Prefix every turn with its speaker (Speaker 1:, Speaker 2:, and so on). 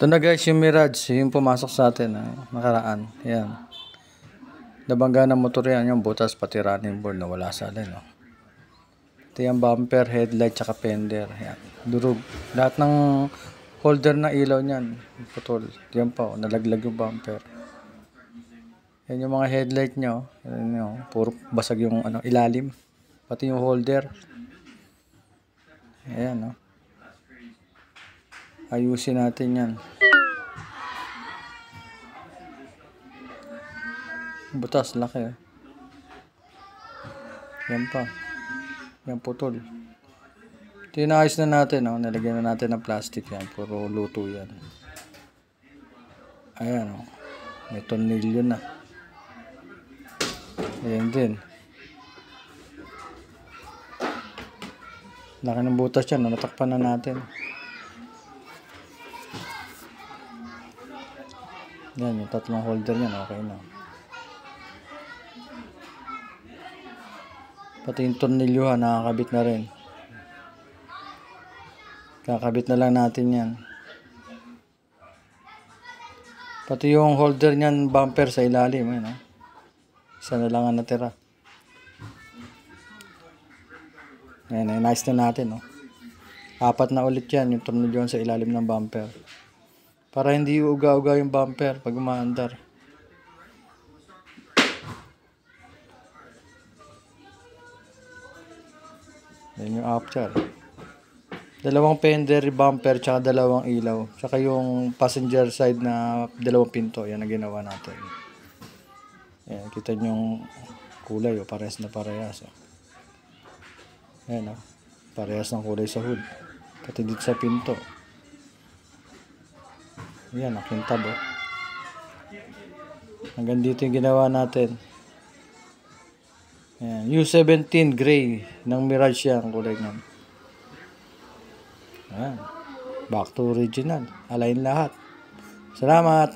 Speaker 1: Ito na guys, yung Mirage, yung pumasok sa atin, nakaraan. Yan. Nabangga ng motor yan, yung butas, pati running board na wala sa alin. Oh. Ito yung bumper, headlight, tsaka fender. Yan. Durog. Lahat ng holder na ilaw niyan, putol. Yan pa, oh, nalaglag yung bumper. Yan yung mga headlight niya, oh. Yan, oh. Puro basag yung ilalim. Pati yung holder. Ayan, oh. Ayusin natin yan. Butas, laki. Yan pa. Yan putol. Tinayos na natin. Oh. Nalagyan na natin ng plastic yan. Puro luto yan. Ayan. Oh. May tornilyo na. Ayan din. Laki ng butas yan. Natakpan na natin. Yan. Yung tatlong holder yan. Okay na. Pati yung tornilyo nakakabit na rin. Kakabit na lang natin yan. Pati yung holder niyan, bumper sa ilalim. Yan, oh. Isa na lang ang natira. Yan, nice na natin. Oh. 4 na ulit yan, yung tornilyo sa ilalim ng bumper. Para hindi uga-uga yung bumper pag umaandar. Yan yung after. 2 fender bumper tsaka 2 ilaw. Tsaka yung passenger side na 2 pinto. Yan ang ginawa natin. Yan, kita nyo yung kulay. Oh, parehas na parehas. Oh. Yan, oh. Parehas ng kulay sa hood. Pati dito sa pinto. Yan, nakintab. Oh. Hanggang dito yung ginawa natin. Yan, U17 gray ng Mirage yan, kulay niyan. Ayan. Back to original. Align lahat. Salamat.